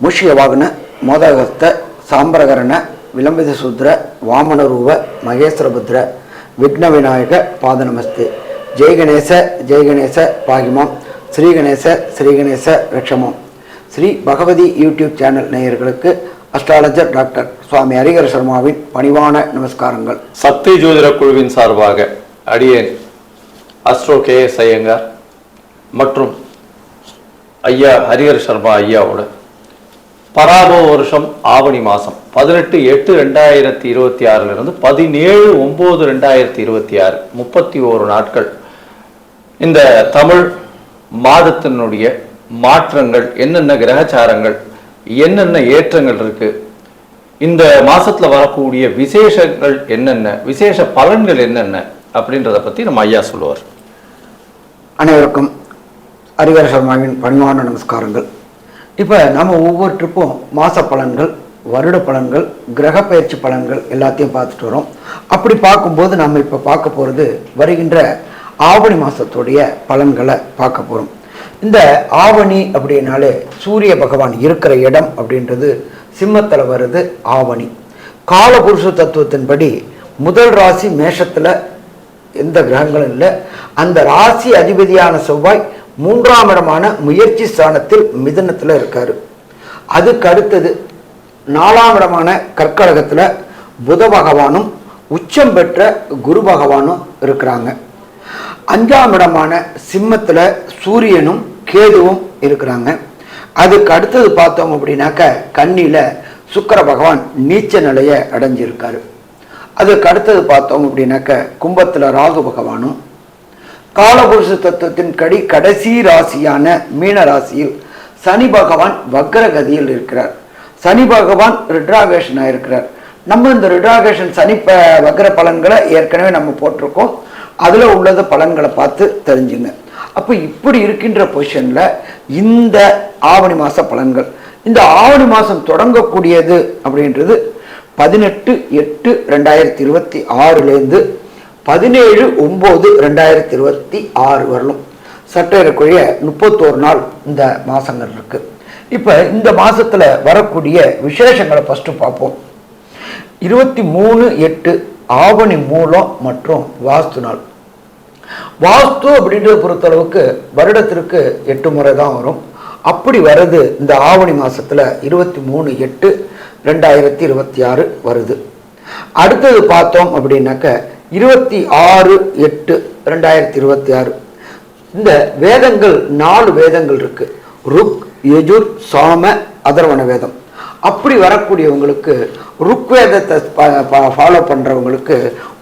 ಮುಷ್ಯವಾಗನ ಮೋದಗಸ್ತ ಸಾಂಬ್ರಕರಣ ವಿಲಂಬಿತ ಶೂದ್ರ ವಾಮನರೂಪ ಮಹೇಶ್ವರಭದ್ರ ವಿಘ್ನ ವಿನಾಯಕ ಪಾದ ನಮಸ್ತೆ. ಜೈ ಗಣೇಶ பாகிமாம். ஸ்ரீ கணேச ரட்சமாம். ஸ்ரீ பகவதி யூடியூப் சேனல் நேயர்களுக்கு அஸ்ட்ராலஜர் டாக்டர் சுவாமி ஹரிஹர சர்மாவின் பணிவான நமஸ்காரங்கள். சக்தி ஜோதிட குழுவின் சார்பாக அடியேன் அஸ்ட்ரோ KS ஐயங்கார் மற்றும் ஐயா ஹரிஹர சர்மா ஐயாவோட பராபோ வருஷம் ஆவணி மாதம் 18/8/2026 17/9/2026 31 நாட்கள் இந்த தமிழ் மாதத்தினுடைய மாற்றங்கள் என்னென்ன, கிரகச்சாரங்கள் என்னென்ன ஏற்றங்கள் இருக்கு, இந்த மாசத்துல வரக்கூடிய விசேஷங்கள் என்னென்ன, விசேஷ பலன்கள் என்னென்ன அப்படின்றத பத்தி நம்ம ஐயா சொல்லுவார். அனைவருக்கும் ஹரிஹர சர்மாவின் பணிவான நமஸ்காரங்கள். இப்போ நம்ம ஒவ்வொரு ட்ரிப்பும் மாத பலன்கள், வருட பலன்கள், கிரக பயிற்சி பலன்கள் எல்லாத்தையும் பார்த்துட்டு வரோம். அப்படி பார்க்கும்போது நம்ம இப்போ பார்க்க போகிறது வருகின்ற ஆவணி மாதத்துடைய பலன்களை பார்க்க போகிறோம். இந்த ஆவணி அப்படின்னாலே சூரிய பகவான் இருக்கிற இடம் அப்படின்றது சிம்மத்தில் வருது ஆவணி. காலபுருஷ தத்துவத்தின்படி முதல் ராசி மேஷத்தில் எந்த கிரகங்களும் இல்லை. அந்த ராசி அதிபதியான செவ்வாய் 3ஆம் இடமான முயற்சி ஸ்தானத்தில் மிதுனத்தில் இருக்காரு. அதுக்கு அடுத்தது 4ஆம் இடமான கர்க்கடகத்தில் புத பகவானும் உச்சம் பெற்ற குரு பகவானும் இருக்கிறாங்க. 5ஆம் இடமான சிம்மத்தில் சூரியனும் கேதுவும் இருக்கிறாங்க. அதுக்கு அடுத்தது பார்த்தோம் அப்படின்னாக்க கன்னியில சுக்கிர பகவான் நீச்ச நிலையை அடைஞ்சிருக்காரு. அதுக்கு அடுத்தது பார்த்தோம் அப்படின்னாக்க கும்பத்தில் ராகு பகவானும், காலபுருஷ தத்துவத்தின் கடைசி ராசியான மீன ராசியில் சனி பகவான் வக்ரகதியில் இருக்கிறார். சனி பகவான் ரிட்ராகேஷனாக இருக்கிறார். நம்ம இந்த ரிட்ராகேஷன் சனி வக்ர பலன்களை ஏற்கனவே நம்ம போட்டிருக்கோம். அதில் உள்ளத பலன்களை பார்த்து தெரிஞ்சுங்க. அப்போ இப்படி இருக்கின்ற பொசிஷனில் இந்த ஆவணி மாத பலன்கள், இந்த ஆவணி மாதம் தொடங்கக்கூடியது அப்படின்றது 18/8/2026 17/9/2026 வரலும் சற்றேறக்குரிய 31 நாள் இந்த மாதங்கள் இருக்கு. இப்போ இந்த மாதத்தில் வரக்கூடிய விசேஷங்களை ஃபஸ்ட்டு பார்ப்போம். 23/8 ஆவணி மூலம் மற்றும் வாஸ்து நாள். வாஸ்து அப்படின்றத பொறுத்தளவுக்கு வருடத்திற்கு 8 முறை தான் வரும். அப்படி வருது இந்த ஆவணி மாதத்தில் 23/8/2026 வருது. அடுத்தது பார்த்தோம் அப்படின்னாக்க 26/8/2026 இந்த வேதங்கள் 4 வேதங்கள் இருக்கு. ருக், யஜுர், சாம, அதர்வண வேதம். அப்படி வரக்கூடியவங்களுக்கு ருக் வேதத்தை ஃபாலோ பண்ணுறவங்களுக்கு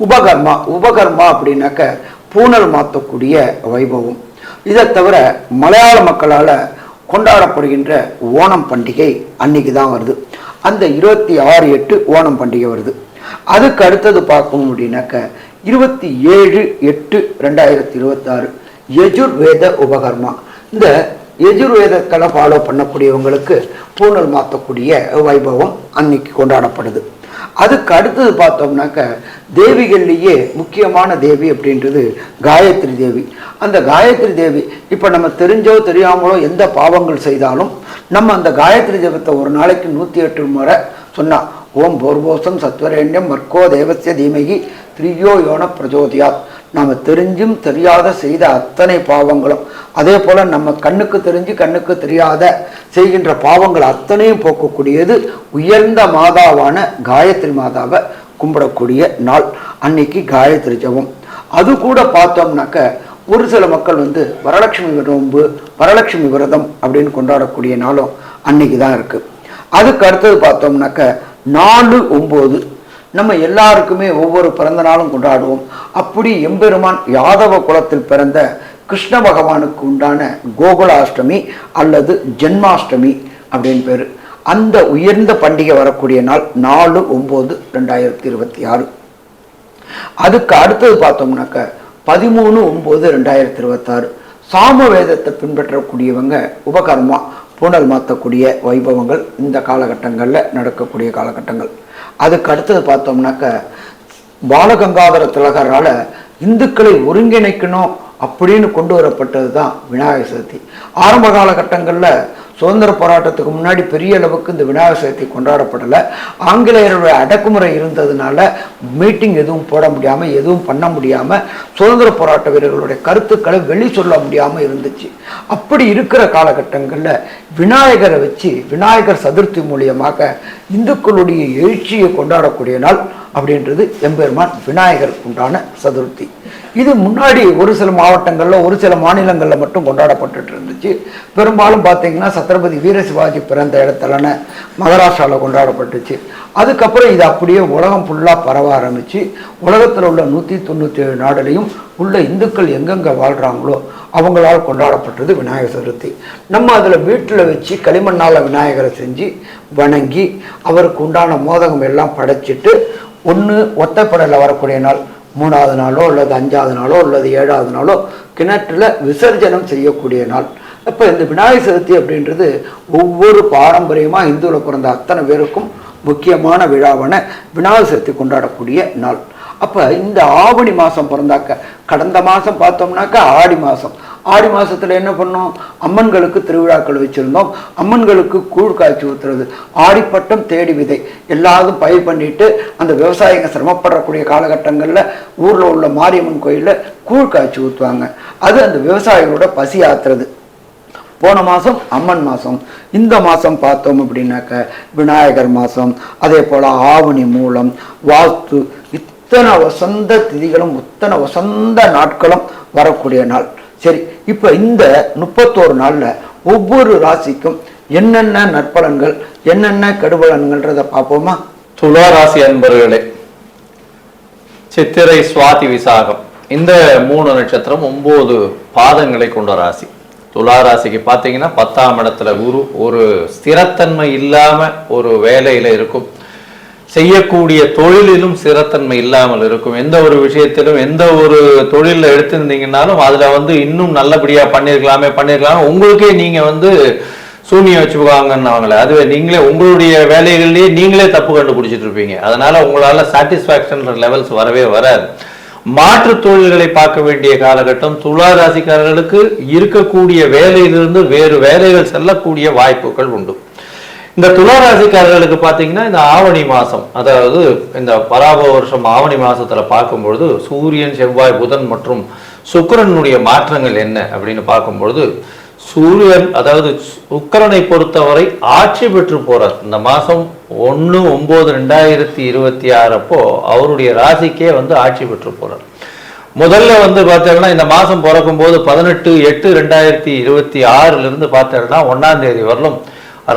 உபகர்மா அப்படின்னாக்க பூனல் மாற்றக்கூடிய வைபவம். இதை தவிர மலையாள மக்களால் கொண்டாடப்படுகின்ற ஓணம் பண்டிகை அன்னைக்கு தான் வருது. அந்த 26/8 ஓணம் பண்டிகை வருது. அதுக்கு அடுத்தது பார்க்கணும் அப்படின்னாக்க 27/8/2026 யஜுர்வேத உபகர்மா. இந்த யஜுர்வேதக்களை ஃபாலோ பண்ணக்கூடியவங்களுக்கு பூனல் மாற்றக்கூடிய வைபவம் அன்னைக்கு கொண்டாடப்படுது. அதுக்கு அடுத்தது பார்த்தோம்னாக்க தேவிகள்லேயே முக்கியமான தேவி அப்படின்றது காயத்ரி தேவி. அந்த காயத்ரி தேவி இப்போ நம்ம தெரிஞ்சோ தெரியாமலோ எந்த பாவங்கள் செய்தாலும் நம்ம அந்த காயத்ரி தேவத்தை ஒரு நாளைக்கு 108 முறை சொன்னால் ஓம் போர்போசம் சத்வரேண்யம் மர்க்கோ தேவசிய தீமகி திரியோ யோன பிரஜோதியாத், நாம் தெரிஞ்சும் தெரியாத செய்த அத்தனை பாவங்களும், அதே போல் நம்ம கண்ணுக்கு தெரிஞ்சு கண்ணுக்கு தெரியாத செய்கின்ற பாவங்கள் அத்தனையும் போக்கக்கூடியது உயர்ந்த மாதாவான காயத்ரி மாதாவை கும்பிடக்கூடிய நாள் அன்னைக்கு காயத்ரி ஜபம். அது கூட பார்த்தோம்னாக்க ஒரு சில மக்கள் வரலட்சுமி நோன்பு, வரலட்சுமி விரதம் அப்படின்னு கொண்டாடக்கூடிய நாளும் அன்னைக்கு தான் இருக்குது. அதுக்கு அடுத்தது பார்த்தோம்னாக்க 4/9 நம்ம எல்லாருக்குமே ஒவ்வொரு பிறந்த நாளும் கொண்டாடுவோம். அப்படி எம்பெருமான் யாதவ குலத்தில் பிறந்த கிருஷ்ண பகவானுக்கு உண்டான கோகுலாஷ்டமி அல்லது ஜென்மாஷ்டமி அப்படின்னு பேர். அந்த உயர்ந்த பண்டிகை வரக்கூடிய நாள் 4/9/2026. அதுக்கு அடுத்தது பார்த்தோம்னாக்க 13/9/2026 சாம வேதத்தை பின்பற்றக்கூடியவங்க உபகர்மா பூனல் மாற்றக்கூடிய வைபவங்கள் இந்த காலகட்டங்களில் நடக்கக்கூடிய காலகட்டங்கள். அதுக்கு அடுத்தது பார்த்தோம்னாக்க பாலகங்காதர திலகரால் இந்துக்களை ஒருங்கிணைக்கணும் அப்படின்னு கொண்டு வரப்பட்டது தான் விநாயகர் சதுர்த்தி. ஆரம்ப காலகட்டங்களில் சுதந்திர போராட்டத்துக்கு முன்னாடி பெரிய அளவுக்கு இந்த விநாயகர் சதுர்த்தி கொண்டாடப்படலை. ஆங்கிலேயருடைய அடக்குமுறை இருந்ததுனால மீட்டிங் எதுவும் போட முடியாமல், எதுவும் பண்ண முடியாமல், சுதந்திர போராட்ட வீரர்களுடைய கருத்துக்களை வெளி சொல்ல முடியாமல் இருந்துச்சு. அப்படி இருக்கிற காலகட்டங்களில் விநாயகரை வச்சு விநாயகர் சதுர்த்தி மூலியமாக இந்துக்களுடைய எழுச்சியை கொண்டாடக்கூடிய நாள் அப்படின்றது எம்பெருமான் விநாயகருக்கு உண்டான சதுர்த்தி. இது முன்னாடி ஒரு சில மாவட்டங்களில், ஒரு சில மாநிலங்களில் மட்டும் கொண்டாடப்பட்டு இருந்துச்சு. பெரும்பாலும் பார்த்தீங்கன்னா சத்ரபதி வீர சிவாஜி பிறந்த இடத்துலன மகாராஷ்டிராவில் கொண்டாடப்பட்டுச்சு. அதுக்கப்புறம் இது அப்படியே உலகம் ஃபுல்லாக பரவ ஆரம்பிச்சு உலகத்தில் உள்ள 197 நாடுலையும் உள்ள இந்துக்கள் எங்கெங்கே வாழ்கிறாங்களோ அவங்களால் கொண்டாடப்பட்டது விநாயகர் சதுர்த்தி. நம்ம அதில் வீட்டில் வச்சு களிமண்ணால் விநாயகரை செஞ்சு வணங்கி அவருக்கு உண்டான மோதகம் எல்லாம் படைச்சிட்டு ஒன்று ஒத்தைப்படையில் வரக்கூடிய நாள், 3வது நாளோ அல்லது 5வது நாளோ அல்லது 7வது நாளோ கிணற்றுல விசர்ஜனம் செய்யக்கூடிய நாள். அப்போ இந்த விநாயகர் சதுர்த்தி அப்படின்றது ஒவ்வொரு பாரம்பரியமாக இந்துவில் பிறந்த அத்தனை பேருக்கும் முக்கியமான விழாவான விநாயகர் சதுர்த்தி கொண்டாடக்கூடிய நாள். அப்போ இந்த ஆவணி மாதம் பிறந்தாக்க, கடந்த மாதம் பார்த்தோம்னாக்கா ஆடி மாதம், ஆடி மாதத்தில் என்ன பண்ணோம், அம்மன்களுக்கு திருவிழாக்கள் வச்சுருந்தோம். அம்மன்களுக்கு கூழ் காய்ச்சி ஊற்றுறது, ஆடிப்பட்டம் தேடி விதை எல்லாரும் பயிர் பண்ணிட்டு அந்த விவசாயிங்க சிரமப்படக்கூடிய காலகட்டங்களில் ஊரில் உள்ள மாரியம்மன் கோயிலில் கூழ் காய்ச்சி ஊற்றுவாங்க. அது அந்த விவசாயிகளோட பசி ஆத்துறது. போன மாதம் அம்மன் மாதம், இந்த மாதம் பார்த்தோம் அப்படின்னாக்க விநாயகர் மாதம், அதே போல் ஆவணி மூலம், வாஸ்து, இத்தனை வசந்த திதிகளும் இத்தனை வசந்த நாட்களும் வரக்கூடிய நாள். சரி, இப்போ இந்த 31 நாளில் ஒவ்வொரு ராசிக்கும் என்னென்ன நற்பலன்கள் என்னென்ன கெடுபலன்கள்ன்றதை பார்ப்போமா? துலா ராசி அன்பர்களே, சித்திரை சுவாதி விசாகம் இந்த 3 நட்சத்திரம் 9 பாதங்களை கொண்ட ராசி. துலா ராசிக்கு பார்த்தீங்கன்னா 10ஆம் இடத்துல குரு, ஒரு ஸ்திரத்தன்மை இல்லாம ஒரு வேலையில இருக்கும், செய்யக்கூடிய தொழிலிலும் ஸ்திரத்தன்மை இல்லாமல் இருக்கும். எந்த ஒரு விஷயத்திலும் எந்த ஒரு தொழிலில் எடுத்திருந்தீங்கன்னாலும் அதுல இன்னும் நல்லபடியா பண்ணிருக்கலாமே உங்களுக்கே நீங்க சூனியம் வச்சுக்குவாங்கன்னு, அதுவே நீங்களே உங்களுடைய வேலைகள்லயே நீங்களே தப்பு கண்டுபிடிச்சிட்டு இருப்பீங்க. அதனால உங்களால சாட்டிஸ்பாக்சன் லெவல்ஸ் வரவே வராது. மாற்று தொழில்களை பார்க்க வேண்டிய காலகட்டம். துலா ராசிக்காரர்களுக்கு இருக்கக்கூடிய வேலையிலிருந்து வேறு வேலைகள் செல்லக்கூடிய வாய்ப்புகள் உண்டு. இந்த துலா ராசிக்காரர்களுக்கு பார்த்தீங்கன்னா இந்த ஆவணி மாதம், அதாவது இந்த பராபவ வருஷம் ஆவணி மாதத்தில் பார்க்கும்பொழுது சூரியன், செவ்வாய், புதன் மற்றும் சுக்கிரனுடைய மாற்றங்கள் என்ன அப்படின்னு பார்க்கும்பொழுது, சூரியன் அதாவது சுக்கிரனை பொறுத்தவரை ஆட்சி பெற்று போறார். இந்த மாதம் 1/9/2026 அப்போ அவருடைய ராசிக்கே ஆட்சி பெற்று போறார். முதல்ல பார்த்தீங்கன்னா இந்த மாதம் பிறக்கும் போது 18/8/2026 பார்த்தீங்கன்னா 1ஆம் தேதி வரலும்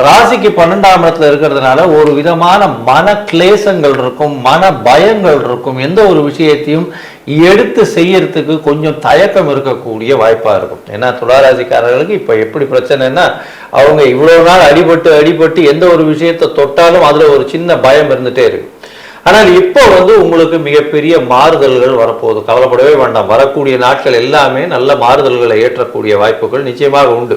ராசிக்கு 12ஆம் இடத்துல இருக்கிறதுனால ஒரு விதமான மன கிளேசங்கள் இருக்கும், மன பயங்கள் இருக்கும். எந்த ஒரு விஷயத்தையும் எடுத்து செய்யறதுக்கு கொஞ்சம் தயக்கம் இருக்கக்கூடிய வாய்ப்பா இருக்கும். ஏன்னா துளாராசிக்காரர்களுக்கு இப்ப எப்படி பிரச்சனைன்னா, அவங்க இவ்வளவு நாள் அடிபட்டு எந்த ஒரு விஷயத்தை தொட்டாலும் அதுல ஒரு சின்ன பயம் இருந்துட்டே இருக்கு. ஆனால் இப்போ உங்களுக்கு மிகப்பெரிய மாறுதல்கள் வரப்போகுது. கவலைப்படவே வேண்டாம். வரக்கூடிய நாட்கள் எல்லாமே நல்ல மாறுதல்களை ஏற்றக்கூடிய வாய்ப்புகள் நிச்சயமாக உண்டு.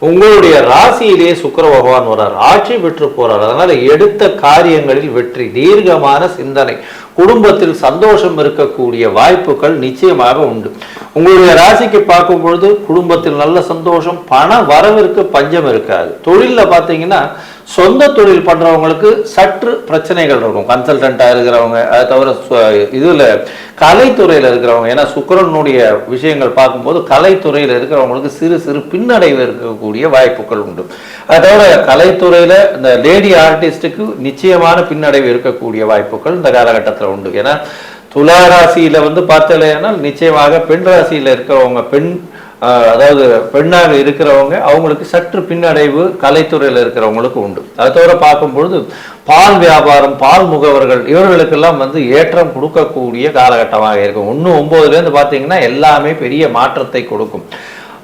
உங்களுடைய ராசியிலேயே சுக்கிர பகவான் வரார், ஆட்சி பெற்று போறார். அதனால எடுத்த காரியங்களில் வெற்றி, தீர்க்கமான சிந்தனை, குடும்பத்தில் சந்தோஷம் இருக்கக்கூடிய வாய்ப்புகள் நிச்சயமாக உண்டு. உங்களுடைய ராசிக்கு பார்க்கும் பொழுது குடும்பத்தில் நல்ல சந்தோஷம், பண வரவிற்கு பஞ்சம் இருக்காது. தொழில பார்த்தீங்கன்னா சொந்த தொழில் பண்றவங்களுக்கு சற்று பிரச்சனைகள் இருக்கும். கன்சல்டண்டா இருக்கிறவங்க, அதை தவிர இதுல கலைத்துறையில இருக்கிறவங்க, ஏன்னா சுக்கிரனுடைய விஷயங்கள் பார்க்கும்போது கலைத்துறையில இருக்கிறவங்களுக்கு சிறு சிறு பின்னடைவு இருக்கக்கூடிய வாய்ப்புகள் உண்டு. அதை தவிர கலைத்துறையில இந்த லேடி ஆர்டிஸ்டுக்கு நிச்சயமான பின்னடைவு இருக்கக்கூடிய வாய்ப்புகள் இந்த காலகட்டத்தில் உண்டு. ஏன்னா துலா ராசியில பார்த்தலையானால் நிச்சயமாக பெண் ராசியில இருக்கிறவங்க, அதாவது பெண்ணாக இருக்கிறவங்க, அவங்களுக்கு சற்று பின்னடைவு கலைத்துறையில் இருக்கிறவங்களுக்கு உண்டு. அதை தவிர பார்க்கும்பொழுது பால் வியாபாரம், பால் முகவர்கள், இவர்களுக்கெல்லாம் ஏற்றம் கொடுக்கக்கூடிய காலகட்டமாக இருக்கும். 1/9 பார்த்தீங்கன்னா எல்லாமே பெரிய மாற்றத்தை கொடுக்கும்.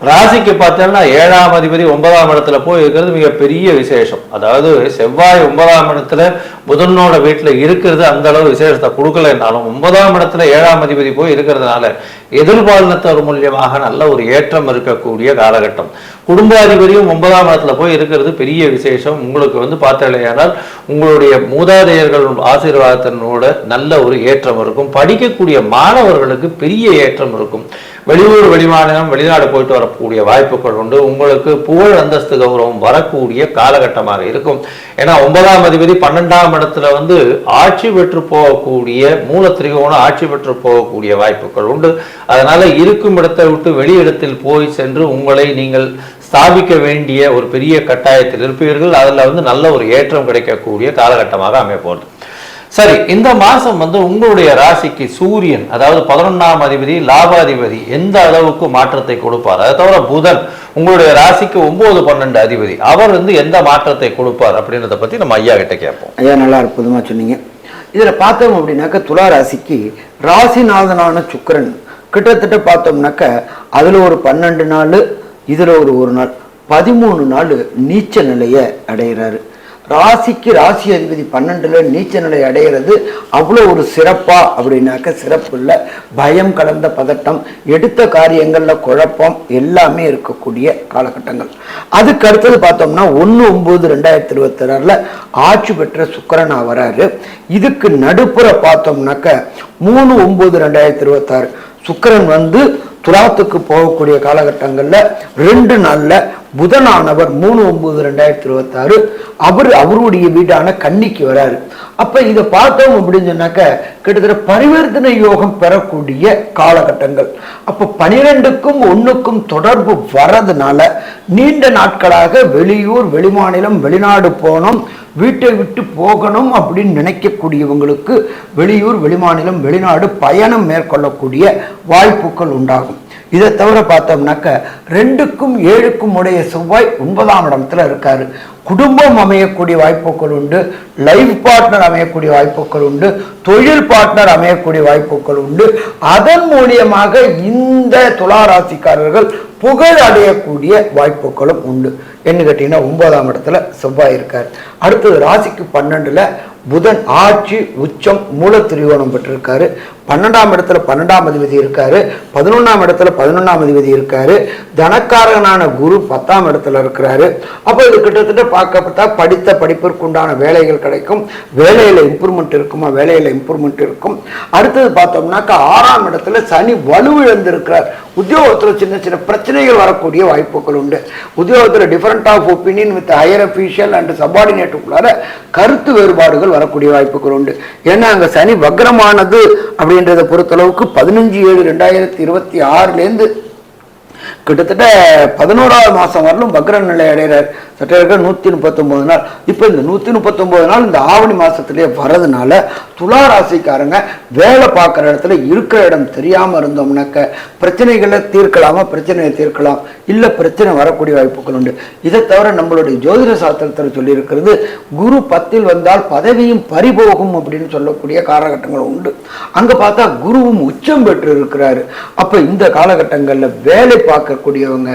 ராசிக்கு பார்த்தோம்னா 7ஆம் அதிபதி 9ஆம் இடத்துல போய் இருக்கிறது மிகப்பெரிய விசேஷம். அதாவது செவ்வாய் 9ஆம் இடத்துல புதனோட வீட்டுல இருக்கிறது அந்த அளவு விசேஷத்தை கொடுக்கலைன்னாலும் 9ஆம் இடத்துல 7ஆம் அதிபதி போய் இருக்கிறதுனால எதிர்பாலினத்தவர் மூலியமாக நல்ல ஒரு ஏற்றம் இருக்கக்கூடிய காலகட்டம். குடும்பாதிபதியும் 9ஆம் இடத்துல போய் இருக்கிறது பெரிய விசேஷம். உங்களுக்கு பார்த்தலையானால் உங்களுடைய மூதாதையர்கள் ஆசீர்வாதத்தினோட நல்ல ஒரு ஏற்றம் இருக்கும். படிக்கக்கூடிய மாணவர்களுக்கு பெரிய ஏற்றம் இருக்கும். வெளியூர் வெளிமாநிலம் வெளிநாடு போயிட்டு வரக்கூடிய வாய்ப்புகள் உண்டு. உங்களுக்கு புகழ் அந்தஸ்து கௌரவம் வரக்கூடிய காலகட்டமாக இருக்கும். ஏன்னா 9ஆம் அதிபதி 12ஆம் இடத்துல ஆட்சி பெற்று போகக்கூடிய மூல திரிகோணம் ஆட்சி பெற்று போகக்கூடிய வாய்ப்புகள் உண்டு. அதனால இருக்கும் இடத்தை விட்டு வெளியிடத்தில் போய் சென்று உங்களை நீங்கள் ஸ்தாபிக்க வேண்டிய ஒரு பெரிய கட்டாயத்தில் இருப்பீர்கள். அதில் நல்ல ஒரு ஏற்றம் கிடைக்கக்கூடிய காலகட்டமாக அமைய போகிறது. சரி, இந்த மாசம் உங்களுடைய ராசிக்கு சூரியன், அதாவது 11ஆம் அதிபதி லாபாதிபதி எந்த அளவுக்கு மாற்றத்தை கொடுப்பார்? அதை தவிர புதன் உங்களுடைய ராசிக்கு 9, 12 அதிபதி, அவர் எந்த மாற்றத்தை கொடுப்பார் அப்படின்றத பத்தி நம்ம ஐயா கிட்ட கேட்போம். ஐயா நல்லா அற்புதமா சொன்னீங்க. இதுல பார்த்தோம் அப்படின்னாக்க துலா ராசிக்கு ராசிநாதனான சுக்கிரன் கிட்டத்தட்ட பார்த்தோம்னாக்க அதுல ஒரு 12 நாள், இதுல ஒரு நாள், 13 நாள் நீச்ச நிலையை அடைகிறாரு. ராசிக்கு ராசி அதிபதி 12ல நீச்ச நிலை அடைகிறது அவ்வளோ ஒரு சிறப்பா அப்படின்னாக்க சிறப்பு இல்லை. பயம் கலந்த பதட்டம், எடுத்த காரியங்கள்ல குழப்பம் எல்லாமே இருக்கக்கூடிய காலகட்டங்கள். அதுக்கு அடுத்தது பார்த்தோம்னா 1/9/2026 ஆட்சி பெற்ற சுக்கிரனா வராரு. இதுக்கு நடுப்புற பார்த்தோம்னாக்க 3/9/2026 சுக்கிரன் துலாத்துக்கு போகக்கூடிய காலகட்டங்கள்ல 2 நாள்ல புதனானவர் 3/9/2026 அவருடைய வீடான கன்னிக்கு வராரு. அப்ப இதை பார்த்தோம் அப்படின்னு சொன்னாக்க கிட்டத்தட்ட பரிவர்த்தனை யோகம் பெறக்கூடிய காலகட்டங்கள். அப்ப 12க்கும் 1க்கும் தொடர்பு வர்றதுனால நீண்ட நாட்களாக வெளியூர் வெளிமாநிலம் வெளிநாடு போனோம், வீட்டை விட்டு போகணும் அப்படின்னு நினைக்கக்கூடியவங்களுக்கு வெளியூர் வெளிமாநிலம் வெளிநாடு பயணம் மேற்கொள்ளக்கூடிய வாய்ப்புகள் உண்டாகும். இதை தவிர பார்த்தோம்னாக்க 2க்கும் 7க்கும் உடைய செவ்வாய் 9ஆம் இடத்துல இருக்காரு. குடும்பம் அமையக்கூடிய வாய்ப்புகள் உண்டு, லைஃப் பார்ட்னர் அமையக்கூடிய வாய்ப்புகள் உண்டு, தொழில் பார்ட்னர் அமையக்கூடிய வாய்ப்புகள் உண்டு. அதன் மூலியமாக இந்த துலா ராசிக்காரர்கள் புகழ் அடையக்கூடிய வாய்ப்புகளும் உண்டு. என்ன கேட்டீங்கன்னா 9ஆம் இடத்துல செவ்வாய் இருக்கார். அடுத்தது ராசிக்கு 12ல புதன் ஆட்சி உச்சம் மூல திரிகோணம் பெற்றிருக்காரு. 12ஆம் இடத்துல 12ஆம் அதிபதி இருக்காரு. 11ஆம் இடத்துல 11ஆம் அதிபதி இருக்காரு. தனக்காரகனான குரு 10ஆம் இடத்துல இருக்கிறாரு. அப்போ இது கிட்டத்தட்ட பார்க்கப்பட்டா படித்த படிப்பிற்கு உண்டான வேலைகள் கிடைக்கும், வேலையில இம்ப்ரூவ்மெண்ட் இருக்குமா, வேலையில இம்ப்ரூவ்மெண்ட் இருக்கும். அடுத்தது பார்த்தோம்னாக்கா 6ஆம் இடத்துல சனி வலுவிழந்திருக்கிறார். உத்தியோகத்தில் சின்ன சின்ன பிரச்சனைகள் வரக்கூடிய வாய்ப்புகள் உண்டு. உத்தியோகத்தில் different of opinion with higher official and சபார்டினேட்டுக்குள்ளார கருத்து வேறுபாடுகள் வரக்கூடிய வாய்ப்புகள் உண்டு. ஏன்னா அங்க சனி வக்ரமானது அப்படின்றத பொறுத்தளவுக்கு 15/7/2026 கிட்டத்தட்ட 11ஆவது மாசம் வரலும் வக்ர நிலை அடைகிறார். சற்ற 139 நாள். இப்போ இந்த 139 நாள் இந்த ஆவணி மாசத்திலேயே வர்றதுனால துலா ராசிக்காரங்க வேலை பார்க்குற இடத்துல இருக்கிற இடம் தெரியாம இருந்தோம்னாக்க பிரச்சனைகளை தீர்க்கலாமா, பிரச்சனையை தீர்க்கலாம், இல்லை பிரச்சனை வரக்கூடிய வாய்ப்புகள் உண்டு. இதை தவிர நம்மளுடைய ஜோதிட சாஸ்திரத்தில் சொல்லியிருக்கிறது குரு 10ல் வந்தால் பதவியும் பறிபோகும் அப்படின்னு சொல்லக்கூடிய காலகட்டங்கள் உண்டு. அங்க பார்த்தா குருவும் உச்சம் பெற்று இருக்கிறாரு. அப்ப இந்த காலகட்டங்கள்ல வேலை பார்க்கக்கூடியவங்க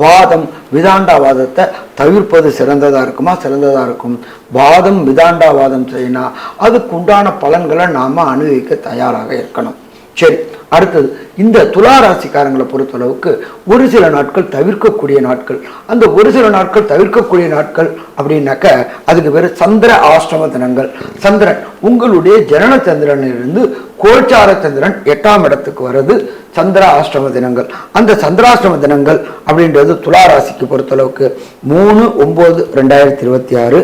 வாதம் விதாண்டாவாதத்தை தவிர்ப்பது சிறந்ததா இருக்குமா? சிறந்ததா இருக்கும். வாதம் விதாண்டாவாதம் செய்யணும், அதுக்கு உண்டான பலன்களை நாம அனுபவிக்க தயாராக இருக்கணும். சரி, அடுத்தது இந்த துலா ராசிக்காரங்களை பொறுத்தளவுக்கு ஒரு சில நாட்கள் தவிர்க்கக்கூடிய நாட்கள். அந்த ஒரு சில நாட்கள் தவிர்க்கக்கூடிய நாட்கள் அப்படின்னாக்க அதுக்கு பேரு சந்திர ஆஷ்டம தினங்கள். சந்திரன் உங்களுடைய ஜனன சந்திரனிலிருந்து கோச்சார சந்திரன் 8ஆம் இடத்துக்கு வர்றது சந்திர ஆஷ்டம தினங்கள். அந்த சந்திராஷ்டம தினங்கள் அப்படின்றது துலா ராசிக்கு பொறுத்தளவுக்கு 3/9/2026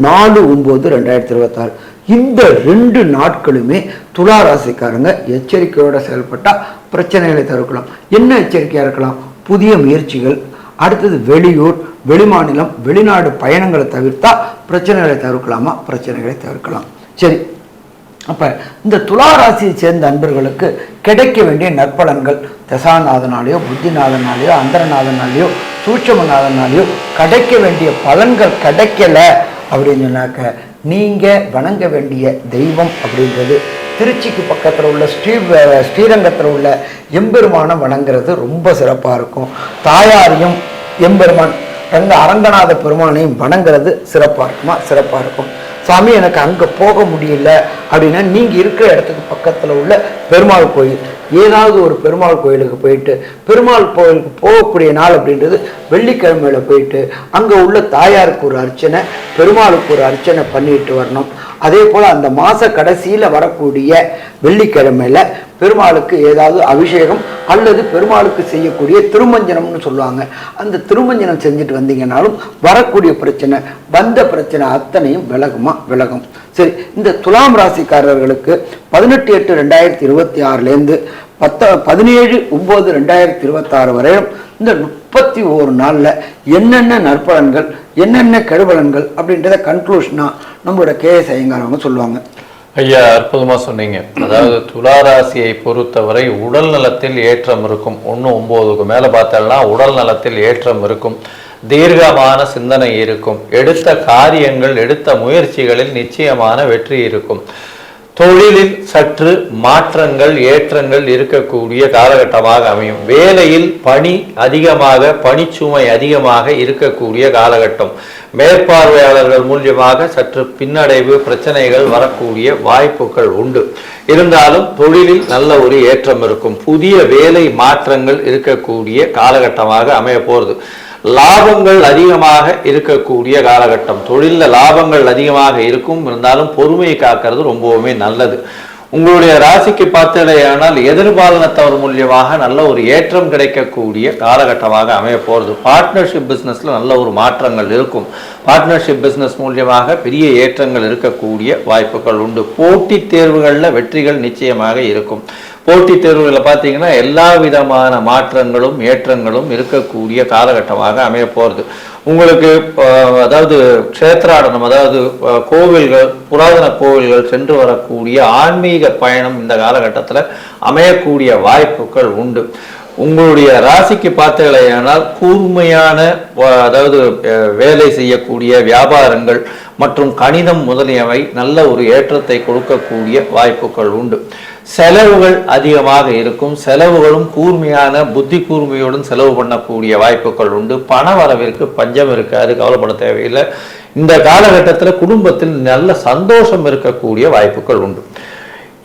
4/9/2026 இந்த 2 நாட்களுமே துலா ராசிக்காரங்க எச்சரிக்கையோட செயல்பட்டா பிரச்சனைகளை தவிர்க்கலாம். என்ன எச்சரிக்கையா இருக்கலாம்? புதிய முயற்சிகள், அடுத்தது வெளியூர் வெளிமாநிலம் வெளிநாடு பயணங்களை தவிர்த்தா பிரச்சனைகளை தவிர்க்கலாமா? பிரச்சனைகளை தவிர்க்கலாம். சரி, அப்ப இந்த துலா ராசியை சேர்ந்த அன்பர்களுக்கு கிடைக்க வேண்டிய நற்பலன்கள் தசாநாதனாலேயோ புத்திநாதனாலேயோ அந்தரநாதனாலேயோ சூட்சமநாதனாலேயோ கிடைக்க வேண்டிய பலன்கள் கிடைக்கல அப்படின்னு சொன்னாக்க நீங்க வணங்க வேண்டிய தெய்வம் அப்படின்றது திருச்சிக்கு பக்கத்தில் உள்ள ஸ்ரீரங்கத்தில் உள்ள எம்பெருமானை வணங்குறது ரொம்ப சிறப்பாக இருக்கும். தாயாரையும் எம்பெருமான் அரங்கநாத பெருமானையும் வணங்குறது சிறப்பாக இருக்குமா? சிறப்பாக இருக்கும். சாமி எனக்கு அங்கே போக முடியல அப்படின்னா நீங்கள் இருக்கிற இடத்துக்கு பக்கத்தில் உள்ள பெருமாள் கோயில், ஏதாவது ஒரு பெருமாள் கோயிலுக்கு போயிட்டு, பெருமாள் கோயிலுக்கு போகக்கூடிய நாள் அப்படின்றது வெள்ளிக்கிழமையில போயிட்டு அங்கே உள்ள தாயாருக்கு ஒரு அர்ச்சனை பெருமாளுக்கு ஒரு அர்ச்சனை பண்ணிட்டு வரணும். அதே போல் அந்த மாத கடைசியில் வரக்கூடிய வெள்ளிக்கிழமையில் பெருமாளுக்கு ஏதாவது அபிஷேகம் அல்லது பெருமாளுக்கு செய்யக்கூடிய திருமஞ்சனம்னு சொல்லுவாங்க. அந்த திருமஞ்சனம் செஞ்சுட்டு வந்தீங்கன்னாலும் வரக்கூடிய பிரச்சனை, வந்த பிரச்சனை அத்தனையும் விலகும். சரி, இந்த துலாம் ராசிக்காரர்களுக்கு 18/8/2026 17/9/2026 வரையும் இந்த 31 நாளில் என்னென்ன நற்பலன்கள் என்னென்ன கெடுபலன்கள் அப்படின்றத கன்க்ளூஷனா நம்மளோட கேஎஸ் ஐயங்கார் அவங்க சொல்லுவாங்க. ஐயா, அற்புதமா சொன்னீங்க. அதாவது துளாராசியை பொறுத்தவரை உடல் நலத்தில் ஏற்றம் இருக்கும். 1/9க்கு மேல பார்த்தோம்னா உடல் நலத்தில் ஏற்றம் இருக்கும், தீர்க்கமான சிந்தனை இருக்கும், எடுத்த காரியங்கள் எடுத்த முயற்சிகளில் நிச்சயமான வெற்றி இருக்கும், தொழிலில் சற்று மாற்றங்கள் ஏற்றங்கள் இருக்கக்கூடிய காலகட்டமாக அமையும், வேலையில் பணி அதிகமாக பணிச்சுமை அதிகமாக இருக்கக்கூடிய காலகட்டம், மேற்பார்வையாளர்கள் மூலியமாக சற்று பின்னடைவு பிரச்சனைகள் வரக்கூடிய வாய்ப்புகள் உண்டு. இருந்தாலும் தொழிலில் நல்ல ஒரு ஏற்றம் இருக்கும், புதிய வேலை மாற்றங்கள் இருக்கக்கூடிய காலகட்டமாக அமைய போகிறது, லாபங்கள் அதிகமாக இருக்கக்கூடிய காலகட்டம், தொழிலில் லாபங்கள் அதிகமாக இருக்கும். இருந்தாலும் பொறுமையை காக்கிறது ரொம்பவுமே நல்லது. உங்களுடைய ராசிக்கு பார்த்தலையானால் எதிர்பாலனத்தவர் மூலியமாக நல்ல ஒரு ஏற்றம் கிடைக்கக்கூடிய காலகட்டமாக அமைய போகிறது. பார்ட்னர்ஷிப் பிஸ்னஸில் நல்ல ஒரு மாற்றங்கள் இருக்கும், பார்ட்னர்ஷிப் பிஸ்னஸ் மூலியமாக பெரிய ஏற்றங்கள் இருக்கக்கூடிய வாய்ப்புகள் உண்டு. போட்டித் தேர்வுகளில் வெற்றிகள் நிச்சயமாக இருக்கும். போட்டித் தேர்வுகளில் பார்த்தீங்கன்னா எல்லா விதமான மாற்றங்களும் ஏற்றங்களும் இருக்கக்கூடிய காலகட்டமாக அமைய போகிறது. உங்களுக்கு அதாவது க்ஷேத்ராடனம், அதாவது கோவில்கள், புராதன கோவில்கள் சென்று வரக்கூடிய ஆன்மீக பயணம் இந்த காலகட்டத்தில் அமையக்கூடிய வாய்ப்புகள் உண்டு. உங்களுடைய ராசிக்கு பார்த்தீர்களானால் கூர்மையான அதாவது வேலை செய்யக்கூடிய வியாபாரங்கள் மற்றும் கணிதம் முதலியவை நல்ல ஒரு ஏற்றத்தை கொடுக்கக்கூடிய வாய்ப்புகள் உண்டு. செலவுகள் அதிகமாக இருக்கும், செலவுகளும் கூர்மையான புத்தி கூர்மையுடன் செலவு பண்ணக்கூடிய வாய்ப்புகள் உண்டு. பண வரவிற்கு பஞ்சம் இருக்காது, கவலைப்பட தேவையில்லை. இந்த காலகட்டத்தில் குடும்பத்தில் நல்ல சந்தோஷம் இருக்கக்கூடிய வாய்ப்புகள் உண்டு.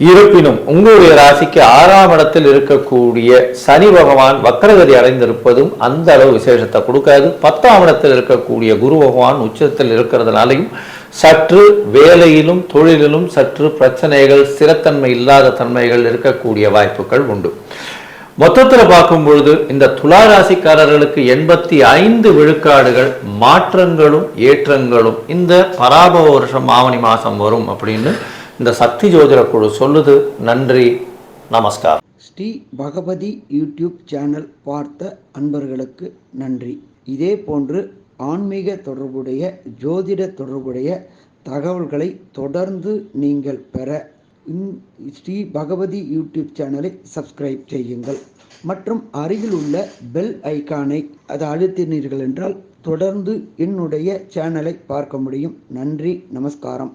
இருப்பினும் உங்களுடைய ராசிக்கு 6ஆம் இடத்தில் இருக்கக்கூடிய சனி பகவான் வக்ரகதி அடைந்திருப்பதும் அந்த அளவு விசேஷத்தை கொடுக்காது. 10ஆம் இடத்தில் இருக்கக்கூடிய குரு பகவான் உச்சத்தில் இருக்கிறதுனாலையும் சற்று வேலையிலும் தொழிலிலும் சற்று பிரச்சனைகள், ஸ்திரத்தன்மை இல்லாத தன்மைகள் இருக்கக்கூடிய வாய்ப்புகள் உண்டு. மொத்தத்தில் பார்க்கும் பொழுது இந்த துளாராசிக்காரர்களுக்கு 85 விழுக்காடுகள் மாற்றங்களும் ஏற்றங்களும் இந்த பராபவ வருஷம் ஆவணி மாதம் வரும் அப்படின்னு இந்த சக்தி ஜோதிட குழு சொல்லுது. நன்றி, நமஸ்காரம். ஸ்ரீ பகவதி யூடியூப் சேனல் பார்த்த அன்பர்களுக்கு நன்றி. இதே போன்று ஆன்மீக தொடர்புடைய ஜோதிட தொடர்புடைய தகவல்களை தொடர்ந்து நீங்கள் பெற ஸ்ரீ பகவதி யூடியூப் சேனலை சப்ஸ்கிரைப் செய்யுங்கள் மற்றும் அருகில் உள்ள பெல் ஐக்கானை அதை அழுத்தினீர்கள் என்றால் தொடர்ந்து என்னுடைய சேனலை பார்க்க முடியும். நன்றி, நமஸ்காரம்.